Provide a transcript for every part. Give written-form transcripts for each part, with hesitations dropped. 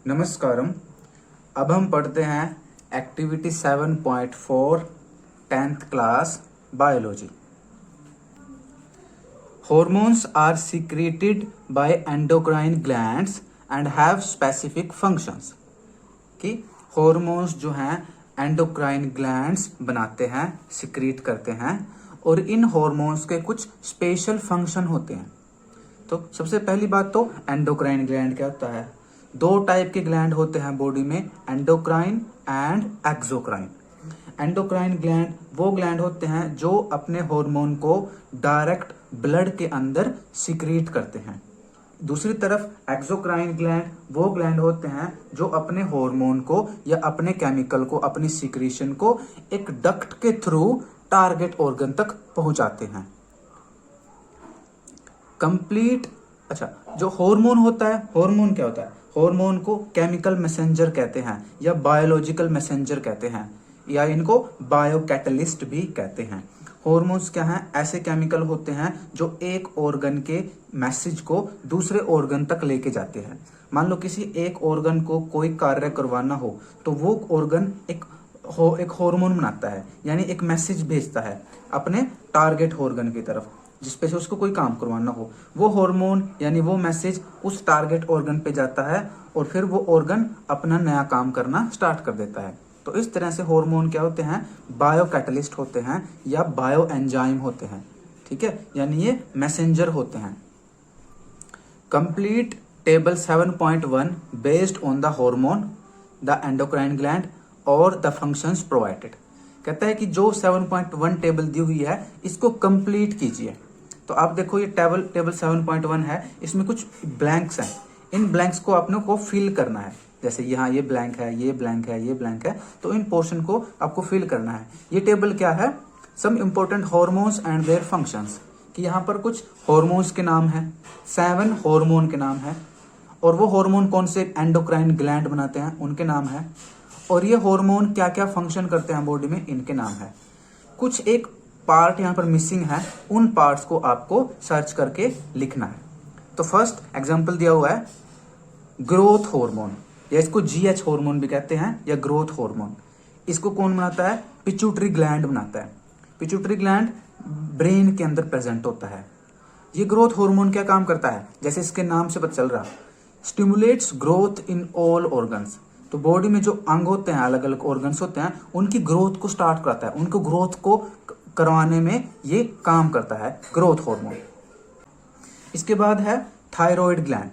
नमस्कारम। अब हम पढ़ते हैं activity 7.4 10th class biology. Hormones are secreted by endocrine glands and have specific functions। कि हॉर्मोन्स जो हैं एंडोक्राइन ग्लैंड्स बनाते हैं, सिक्रीट करते हैं और इन हॉर्मोन्स के कुछ स्पेशल फंक्शन होते हैं। तो सबसे पहली बात तो एंडोक्राइन ग्लैंड क्या होता है। दो टाइप के ग्लैंड होते हैं बॉडी में, endocrine and exocrine. Endocrine gland वो ग्लैंड होते हैं जो अपने हार्मोन को डायरेक्ट ब्लड के अंदर सिक्रीट करते हैं। दूसरी तरफ एक्सोक्राइन ग्लैंड वो ग्लैंड होते हैं जो अपने हार्मोन को या अपने केमिकल को, अपनी सिक्रीशन को एक डक्ट के थ्रू टारगेट ऑर्गन तक पहुंचाते हैं। कंप्लीट जो हार्मोन होता है, हार्मोन क्या होता है? हार्मोन को केमिकल मैसेंजर कहते हैं या बायोलॉजिकल मैसेंजर कहते हैं या इनको बायोकैटलिस्ट भी कहते हैं। हार्मोन्स क्या हैं? ऐसे केमिकल होते हैं जो एक ऑर्गन के मैसेज को दूसरे ऑर्गन तक लेके जाते हैं। मान लो किसी एक ऑर्गन को कोई कार्य करवाना हो तो वो ऑर्गन एक हार्मोन बनाता है, यानी एक मैसेज भेजता है अपने टारगेट ऑर्गन की तरफ जिसपे से उसको कोई काम करवाना हो। वो हार्मोन यानी वो मैसेज उस टारगेट ऑर्गन पे जाता है और फिर वो ऑर्गन अपना नया काम करना स्टार्ट कर देता है। तो इस तरह से हार्मोन क्या होते हैं? बायो कैटलिस्ट होते हैं या बायो एंजाइम होते हैं। ठीक है, यानी ये मैसेंजर होते हैं। Complete table 7.1 based on the hormone, the endocrine gland और द फंक्शंस प्रोवाइडेड। कहता है कि जो 7.1 टेबल दी हुई है इसको कंप्लीट कीजिए। तो आप देखो ये टेबल 7.1 है, इसमें कुछ ब्लैंक्स हैं। इन ब्लैंक्स को आपने को फिल करना है। जैसे यहाँ ये ब्लैंक है, ये ब्लैंक है, ये ब्लैंक है, तो इन पोर्शन को आपको फिल करना है। ये टेबल क्या है? Some important hormones and their functions. कि यहाँ पर कुछ हार्मोन्स के नाम है, 7 हार्मोन के नाम है और वो हार्मोन कौन से एंडोक्राइन ग्लैंड बनाते हैं उनके नाम है। और ये हार्मोन क्या क्या फंक्शन करते हैं बॉडी में इनके नाम है। कुछ एक पार्ट यहाँ पर मिसिंग है, उन पार्ट्स को आपको सर्च करके लिखना है। तो फर्स्ट एग्जांपल दिया हुआ है ग्रोथ हार्मोन, या इसको जीएच हार्मोन भी कहते हैं या ग्रोथ हार्मोन। इसको कौन बनाता है? पिट्यूटरी ग्लैंड बनाता है। पिट्यूटरी ग्लैंड ब्रेन के अंदर प्रेजेंट होता है। ये ग्रोथ हार्मोन क्या काम करता है? जैसे इसके नाम से पता चल रहा, stimulates growth in all organs. तो बॉडी में जो अंग होते हैं, अलग अलग ऑर्गन्स होते हैं, उनकी ग्रोथ को स्टार्ट कराता है, उनको ग्रोथ को करवाने में ये काम करता है ग्रोथ हार्मोन। इसके बाद है थायराइड ग्लैंड।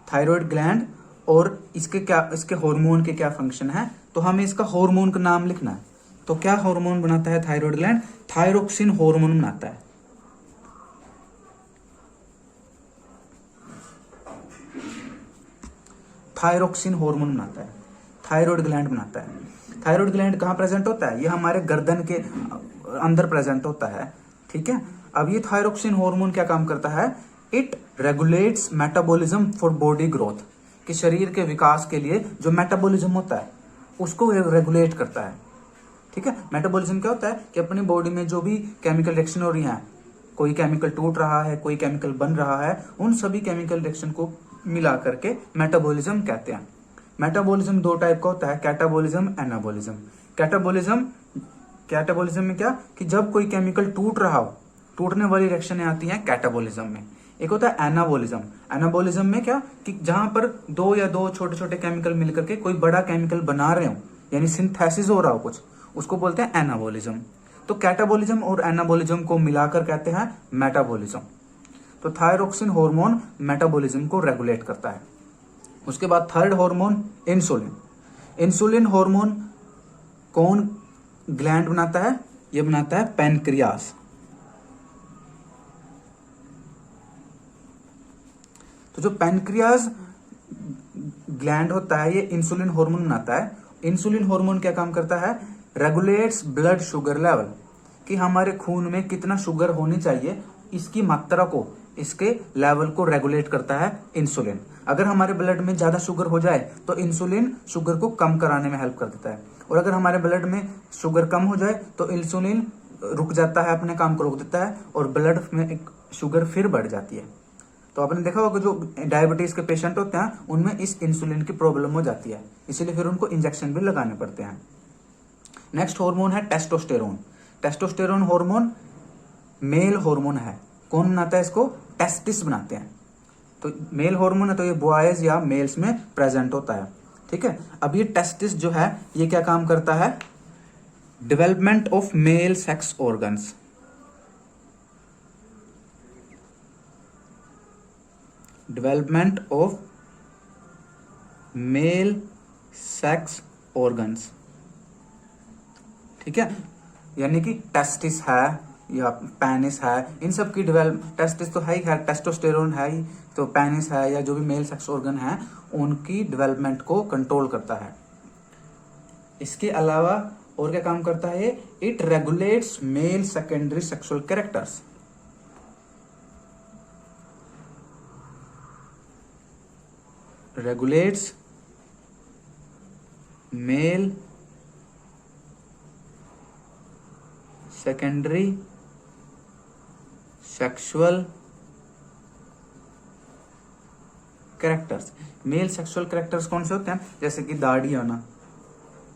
थायराइड ग्लैंड और इसके हार्मोन के क्या फंक्शन है, तो हमें इसका हार्मोन का नाम लिखना है। तो क्या हार्मोन बनाता है थायराइड ग्लैंड? थायरोक्सिन हार्मोन बनाता है। थायरोक्सिन हार्मोन बनाता है, थायराइड ग्लैंड बनाता है। थायराइड ग्लैंड कहाँ प्रेजेंट होता है? ये हमारे गर्दन के अंदर प्रेजेंट होता है। ठीक है, अब ये थायरोक्सिन हार्मोन क्या काम करता है? It regulates metabolism for body growth. कि शरीर के विकास के लिए जो मेटाबॉलिज्म होता है उसको रेगुलेट करता है। ठीक है, मेटाबॉलिज्म क्या होता है कि अपनी बॉडी में जो भी केमिकल रिएक्शन हो रही है, कोई केमिकल टूट रहा है, कोई केमिकल बन रहा है, उन सभी केमिकल रिएक्शन को मिला करके मेटाबॉलिज्म कहते हैं। मेटाबॉलिज्म दो टाइप का होता है, कैटाबॉलिज्म, एनाबॉलिज्म। कैटाबॉलिज्म में क्या कि जब कोई केमिकल टूट रहा हो, टूटने वाली रिएक्शनें आती हैं कैटाबॉलिज्म में। एक होता है एनाबॉलिज्म। एनाबॉलिज्म में क्या कि जहां पर दो या दो छोटे छोटे केमिकल मिलकर के कोई बड़ा केमिकल बना रहे हो, यानी सिंथेसिस हो रहा हो कुछ, उसको बोलते हैं एनाबॉलिज्म। तो कैटाबॉलिज्म और एनाबॉलिज्म को मिलाकर कहते हैं मेटाबॉलिज्म। तो थायरोक्सिन हार्मोन मेटाबॉलिज्म को रेगुलेट करता है। उसके बाद third hormone insulin. Insulin hormone कौन ग्लैंड बनाता है? ये बनाता है पैनक्रियास। तो जो पैनक्रियास ग्लैंड होता है ये इंसुलिन हार्मोन बनाता है। इंसुलिन हार्मोन क्या काम करता है? Regulates blood sugar level. कि हमारे खून में कितना शुगर होनी चाहिए, इसकी मात्रा को, इसके लेवल को रेगुलेट करता है इंसुलिन। अगर हमारे ब्लड में ज्यादा शुगर हो जाए तो इंसुलिन शुगर को कम कराने में हेल्प कर देता है, और अगर हमारे ब्लड में शुगर कम हो जाए तो इंसुलिन रुक जाता है, अपने काम को रोक देता है और ब्लड में शुगर फिर बढ़ जाती है। तो आपने देखा होगा जो डायबिटीज के पेशेंट होते हैं उनमें इस इंसुलिन की प्रॉब्लम हो जाती है, इसीलिए फिर उनको इंजेक्शन भी लगाने पड़ते हैं। नेक्स्ट हार्मोन है testosterone. Testosterone hormone male hormone है। कौन बनाता है इसको? टेस्टिस बनाते हैं। तो मेल हार्मोन है तो ये बॉयज या मेल्स में प्रेजेंट होता है, ठीक है। अब ये टेस्टिस जो है ये क्या काम करता है? Development of male sex organs. Development of male sex organs, ठीक है। यानी कि टेस्टिस है या पेनिस है, इन सब की डेवलप, टेस्टिस तो है ही है, टेस्टोस्टेरोन है ही, तो पेनिस है या जो भी मेल सेक्स ऑर्गन है उनकी डेवलपमेंट को कंट्रोल करता है। इसके अलावा और क्या काम करता है? It regulates male secondary sexual characters. Regulates male secondary sexual characters. Male sexual characters कौन से होते हैं? जैसे कि दाढ़ी आना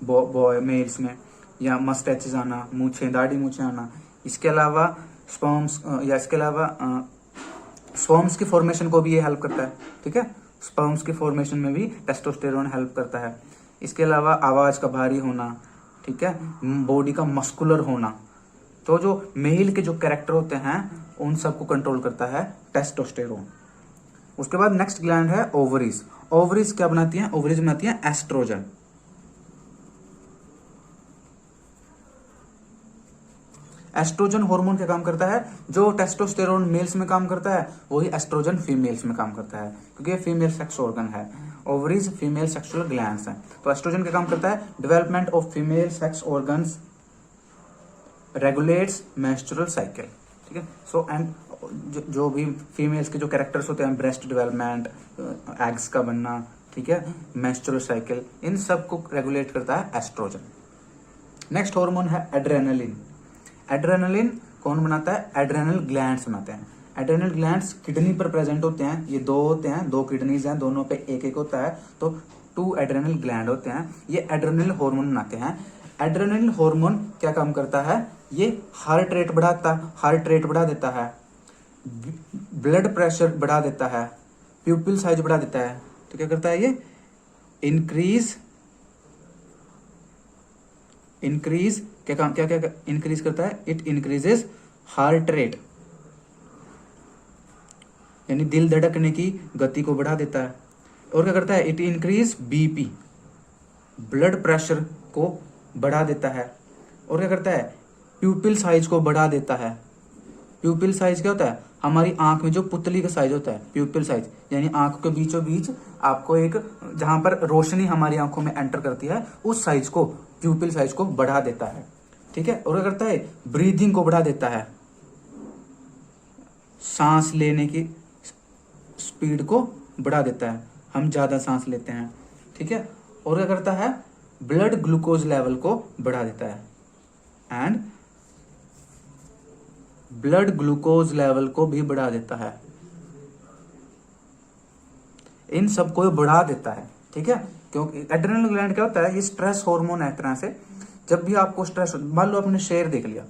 बॉय मेल्स में, या मस्टैचेस आना, मूछें, दाढ़ी मूछें आना। इसके अलावा स्पर्म्स या इसके अलावा स्पर्म्स की फॉर्मेशन को भी ये हेल्प करता है, ठीक है। स्पर्म्स की फॉर्मेशन में भी टेस्टोस्टेरोन हेल्प करता है। इसके अलावा आवाज का भारी होना, ठीक है, बॉडी का मस्कुलर होना। तो जो मेल के जो कैरेक्टर होते हैं उन सबको कंट्रोल करता है टेस्टोस्टेरोन। उसके बाद नेक्स्ट ग्लैंड है ओवरीज। ओवरीज क्या बनाती हैं? ओवरीज बनाती हैं एस्ट्रोजन। एस्ट्रोजन हार्मोन क्या काम करता है? जो टेस्टोस्टेरोन मेल्स में काम करता है वही एस्ट्रोजन फीमेल्स में काम करता है, क्योंकि ये फीमेल सेक्स ऑर्गन है। ओवरीज फीमेल सेक्सुअल ग्लैंड्स हैं। तो एस्ट्रोजन क्या काम करता है? Development of female sex organs, regulates menstrual cycle, ठीक है। सो एंड जो भी फीमेल्स के जो कैरेक्टर्स होते हैं, ब्रेस्ट डेवलपमेंट, एग्स का बनना, ठीक है, मेंस्ट्रुअल साइकिल, इन सब को रेगुलेट करता है एस्ट्रोजन। नेक्स्ट हार्मोन है एड्रेनलिन। एड्रेनलिन कौन बनाता है? एड्रेनल ग्लैंड्स बनाते हैं। एड्रेनल ग्लैंड्स किडनी पर प्रेजेंट होते हैं। ये दो होते हैं, दो किडनीज हैं, दोनों पे एक एक होता है, तो 2 एड्रेनल ग्लैंड होते हैं। ये एड्रेनल हार्मोन बनाते हैं। एड्रेनल हार्मोन क्या काम करता है? ये हार्ट रेट बढ़ा देता है, ब्लड प्रेशर बढ़ा देता है, प्यूपिल साइज बढ़ा देता है। तो क्या करता है ये? इंक्रीज क्या इंक्रीज करता है? इट इंक्रीजेस हार्ट रेट, यानी दिल धड़कने की गति को बढ़ा देता है। और क्या करता है? It increase BP, blood pressure को बढ़ा देता है। और क्या करता है? प्यूपिल साइज को बढ़ा देता है। प्यूपिल साइज क्या होता है? हमारी आंख में जो पुतली का साइज होता है, प्यूपिल साइज, यानी आंख के बीचों बीच आपको एक, जहां पर रोशनी हमारी आंखों में एंटर करती है, उस साइज को, प्यूपिल साइज को बढ़ा देता है, ठीक है। और क्या करता है? ब्रीदिंग को बढ़ा देता है, सांस लेने की स्पीड को बढ़ा देता है, हम ज्यादा सांस लेते हैं, ठीक है। और क्या करता है? ब्लड ग्लूकोज लेवल को बढ़ा देता है, एंड ब्लड ग्लूकोज लेवल को भी बढ़ा देता है। इन सबको बढ़ा देता है, ठीक है। क्योंकि एड्रेनल ग्लैंड क्या होता है? ये स्ट्रेस हार्मोन है एक तरह से। जब भी आपको स्ट्रेस, मान लो आपने शेर देख लिया,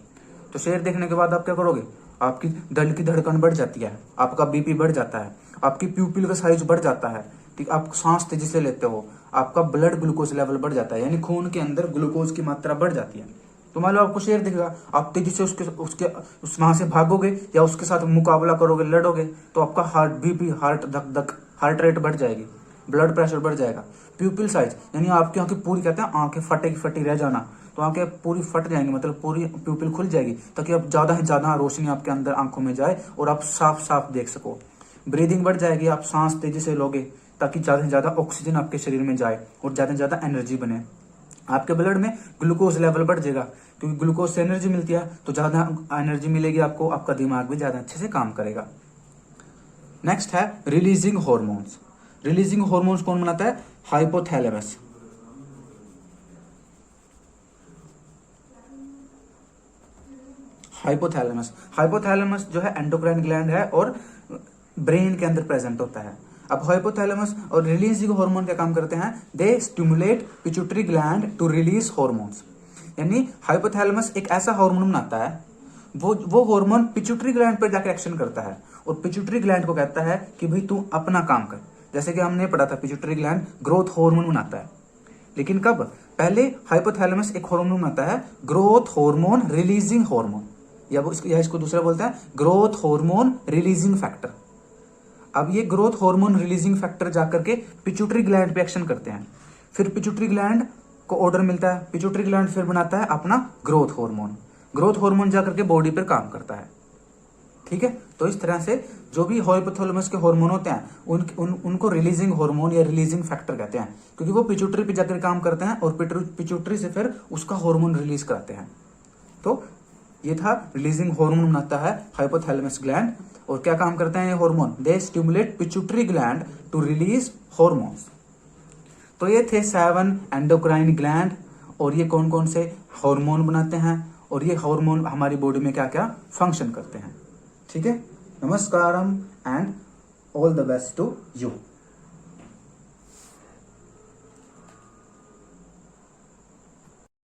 तो शेर देखने के बाद आप क्या करोगे? आपकी दिल की धड़कन बढ़ जाती है, आपका बीपी बढ़ जाता है, आपकी प्यूपिल का साइज बढ़ जाता है, ठीक, आप सांस तेजी से लेते हो, आपका ब्लड ग्लूकोज लेवल बढ़ जाता है, यानी खून के अंदर ग्लूकोज की मात्रा बढ़ जाती है। तो मान लो आपको शेर दिखेगा, आप तेजी से उस वहां से भागोगे या उसके साथ मुकाबला करोगे, लड़ोगे, तो आपका हार्ट बीपी, हार्ट रेट बढ़ जाएगी, ब्लड प्रेशर बढ़ जाएगा। प्यूपिल साइज, यानी आपकी आंखें पूरी, कहते हैं आंखें फटी रह जाना, तो आंखें पूरी फट जाएंगी, मतलब पूरी प्यूपिल खुल जाएगी, ताकि आप ज्यादा से ज्यादा रोशनी आपके अंदर आंखों में जाए और आप साफ साफ देख सको। ब्रीदिंग बढ़ जाएगी, आप सांस तेजी से लोगे, ताकि ज्यादा से ज्यादा ऑक्सीजन आपके शरीर में जाए और ज्यादा से ज्यादा एनर्जी बने। आपके ब्लड में ग्लूकोज लेवल बढ़ जाएगा, क्योंकि ग्लूकोज से एनर्जी मिलती है, तो ज्यादा एनर्जी मिलेगी आपको, आपका दिमाग भी ज्यादा अच्छे से काम करेगा। नेक्स्ट है रिलीजिंग हॉर्मोन्स। रिलीजिंग हॉर्मोन्स कौन बनाता है? हाइपोथैलेमस। हाइपोथैलेमस जो है एंडोक्राइन ग्लैंड है, और ब्रेन के अंदर प्रेजेंट होता है। अब हाइपोथैलेमस और रिलीजिंग हार्मोन क्या काम करते हैं, they stimulate pituitary gland to release hormones. यानी हाइपोथैलेमस एक ऐसा हार्मोन बनाता है, वो हार्मोन पिट्यूटरी ग्लैंड पर जाकर एक्शन करता है और पिट्यूटरी ग्लैंड को कहता है कि भाई तू अपना काम कर। जैसे कि हमने पढ़ा था पिट्यूटरी ग्लैंड ग्रोथ हार्मोन बनाता है, लेकिन कब, पहले हाइपोथैलेमस एक हार्मोन बनाता है ग्रोथ हार्मोन रिलीजिंग हार्मोन, या इसको दूसरा बोलते हैं ग्रोथ हार्मोन रिलीजिंग फैक्टर। अब ये ग्रोथ हार्मोन रिलीजिंग फैक्टर जाकर के पिट्यूटरी ग्लैंड पे एक्शन करते हैं, फिर पिट्यूटरी ग्लैंड को ऑर्डर मिलता है, पिट्यूटरी ग्लैंड फिर बनाता है अपना ग्रोथ हार्मोन, ग्रोथ हार्मोन जाकर के बॉडी पर काम करता है। ठीक है, तो इस तरह से जो भी हाइपोथैलेमस के हार्मोन होते हैं उनको रिलीजिंग हार्मोन या रिलीजिंग फैक्टर कहते हैं, क्योंकि वो पिट्यूटरी पे जाकर काम करते हैं और पिट्यूटरी से फिर उसका हार्मोन रिलीज कराते हैं। तो ये था रिलीजिंग हार्मोन बनाता है हाइपोथैलेमस ग्लैंड, और क्या काम करते हैं ये hormone, they stimulate pituitary gland to release hormones. तो ये थे 7 एंडोक्राइन ग्लैंड, और ये कौन कौन से हार्मोन बनाते हैं और ये हार्मोन हमारी बॉडी में क्या क्या फंक्शन करते हैं। ठीक है, नमस्कारम and all the best to you.